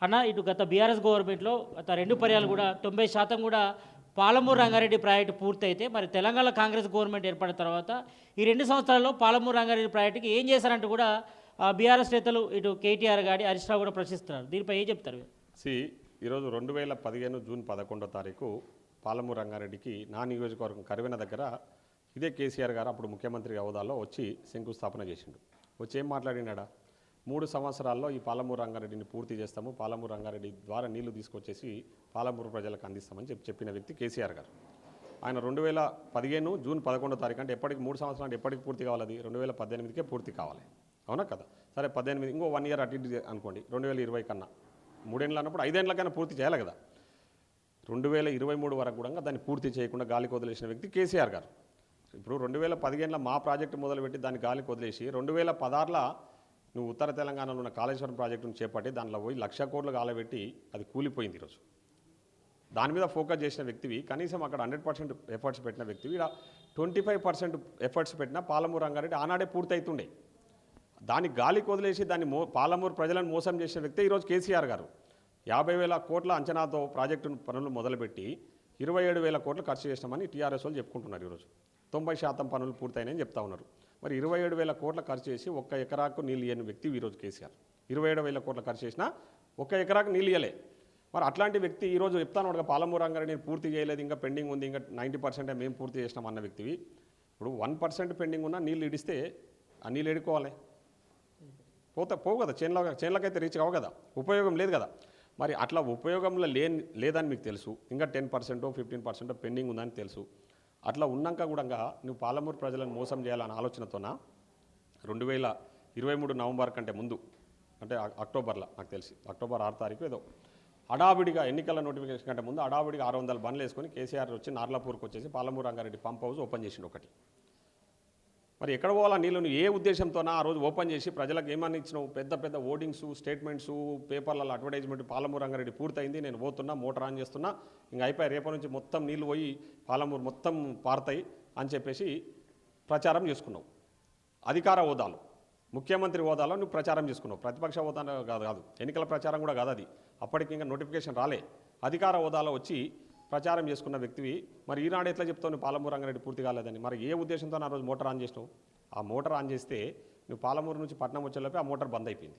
అన్న ఇటు గత బీఆర్ఎస్ గవర్నమెంట్లో గత 2 పర్యాలు కూడా 90% కూడా పాలమూరు రంగారెడ్డి ప్రాజెక్టు పూర్తయితే మరి తెలంగాణ కాంగ్రెస్ గవర్నమెంట్ ఏర్పడిన తర్వాత ఈ 2 సంవత్సరాల్లో పాలమూరు రంగారెడ్డి ప్రాజెక్టుకి ఏం చేశారంటూ కూడా బీఆర్ఎస్ నేతలు ఇటు కేటీఆర్ గాడి హరీష్ రావు కూడా ప్రశ్నిస్తున్నారు. దీనిపై ఏం చెప్తారు? ఈరోజు 2015 జూన్ 11వ తారీఖు పాలమూరు రంగారెడ్డికి నా నియోజకవర్గం కరివెన దగ్గర ఇదే కేసీఆర్ గారు అప్పుడు ముఖ్యమంత్రి హోదాలో వచ్చి శంకుస్థాపన చేసిండు. వచ్చి ఏం మాట్లాడినాడా, 3 సంవత్సరాల్లో ఈ పాలమూరు రంగారెడ్డిని పూర్తి చేస్తాము, పాలమూరు రంగారెడ్డి ద్వారా నీళ్లు తీసుకొచ్చేసి పాలమూరు ప్రజలకు అందిస్తామని చెప్పిన వ్యక్తి కేసీఆర్ గారు. ఆయన 2015 జూన్ 11వ తారీఖు అంటే ఎప్పటికి 3 సంవత్సరాలు ఎప్పటికి పూర్తి కావాలి? అది 2018కే పూర్తి కావాలి, అవునా కదా? సరే 18 ఇంకో 1 ఇయర్ అటు ఇటు అనుకోండి, 2020 కన్నా 3 ఏళ్ళు అన్నప్పుడు 5 ఏళ్ళకైనా పూర్తి చేయాలి కదా. 2023 వరకు కూడా దాన్ని పూర్తి చేయకుండా గాలికి వదిలేసిన వ్యక్తి కేసీఆర్ గారు. ఇప్పుడు 2015లో మా ప్రాజెక్టు మొదలుపెట్టి దాన్ని గాలికి వదిలేసి 2016లో నువ్వు ఉత్తర తెలంగాణలో ఉన్న కాళేశ్వరం ప్రాజెక్టును చేపట్టి దానిలో పోయి 1,00,000 కోట్లు గాలబెట్టి అది కూలిపోయింది. ఈరోజు దాని మీద ఫోకస్ చేసిన వ్యక్తివి, కనీసం అక్కడ 100% ఎఫర్ట్స్ పెట్టిన వ్యక్తివి, ఇక్కడ 25% ఎఫర్ట్స్ పెట్టిన పాలమూరు రంగారెడ్డి ఆనాడే పూర్తి అవుతుండే. దాన్ని గాలికి వదిలేసి దాన్ని పాలమూరు ప్రజలను మోసం చేసిన వ్యక్తి ఈరోజు కేసీఆర్ గారు. 50,000 కోట్ల అంచనాతో ప్రాజెక్టు పనులు మొదలుపెట్టి 27,000 కోట్లు ఖర్చు చేసినామని టీఆర్ఎస్ వాళ్ళు చెప్పుకుంటున్నారు. ఈరోజు 90% పనులు పూర్తయినాయని చెప్తా ఉన్నారు. మరి 27,000 కోట్ల ఖర్చు చేసి 1 ఎకరాకు నీళ్ళు ఇయ్యని వ్యక్తి ఈరోజు కేసీఆర్. 27,000 కోట్ల ఖర్చు చేసినా 1 ఎకరాకు నీళ్ళు ఇయ్యలే. మరి అట్లాంటి వ్యక్తి ఈరోజు చెప్తాను వాడుగా పాలమూరు రంగారెడ్డి పూర్తి చేయలేదు, ఇంకా పెండింగ్ ఉంది, ఇంకా 90% మేము పూర్తి చేసినాం అన్న వ్యక్తివి. ఇప్పుడు 1% పెండింగ్ ఉన్నా నీళ్ళు ఇడిస్తే ఆ నీళ్ళు ఎడుకోవాలి, పోవు కదా, చేనులకైతే రీచ్ కావు కదా, ఉపయోగం లేదు కదా. మరి అట్లా ఉపయోగంలో లేదని మీకు తెలుసు, ఇంకా 10% 15% పెండింగ్ ఉందని తెలుసు. అట్లా ఉన్నాక కూడా నువ్వు పాలమూరు ప్రజలను మోసం చేయాలన్న ఆలోచనతోన 2023 నవంబర్ కంటే ముందు, అంటే అక్టోబర్లో నాకు తెలిసి అక్టోబర్ 6 తారీఖు ఏదో హడావిడిగా ఎన్నికల నోటిఫికేషన్ కంటే ముందు హడావిడిగా 600 బండ్లు వేసుకొని కేసీఆర్ వచ్చి నార్లాపూర్కి వచ్చేసి Palamuru Rangareddy pump house open చేసిండు ఒకటి. మరి ఎక్కడ పోవాలా నీళ్ళు? నువ్వు ఏ ఉద్దేశంతోనా ఆ రోజు ఓపెన్ చేసి ప్రజలకు ఏమని ఇచ్చినావు? పెద్ద పెద్ద ఓర్డింగ్స్, స్టేట్మెంట్స్, పేపర్లలో అడ్వర్టైజ్మెంట్, పాలమూరు రంగారెడ్డి పూర్తయింది, నేను పోతున్నా, మోటార్ ఆన్ చేస్తున్నా, ఇంకా అయిపోయి రేపటి నుంచి మొత్తం నీళ్ళు పోయి పాలమూరు మొత్తం పారుతాయి అని చెప్పేసి ప్రచారం చేసుకున్నావు. అధికార హోదాలో, ముఖ్యమంత్రి హోదాలో నువ్వు ప్రచారం చేసుకున్నావు. ప్రతిపక్ష హోదాలో కాదు, ఎన్నికల ప్రచారం కూడా కాదు అది. అప్పటికి ఇంకా నోటిఫికేషన్ రాలే. అధికార హోదాలో వచ్చి ప్రచారం చేసుకున్న వ్యక్తివి. మరి ఈనాడు ఎట్లా చెప్తావు నువ్వు పాలమూరు రంగారెడ్డి పూర్తి కాలేదని? మరి ఏ ఉద్దేశంతో ఆ రోజు మోటార్ ఆన్ చేసినావు? ఆ మోటార్ ఆన్ చేస్తే నువ్వు పాలమూరు నుంచి పట్నం వచ్చేలోపే ఆ మోటార్ బంద్ అయిపోయింది.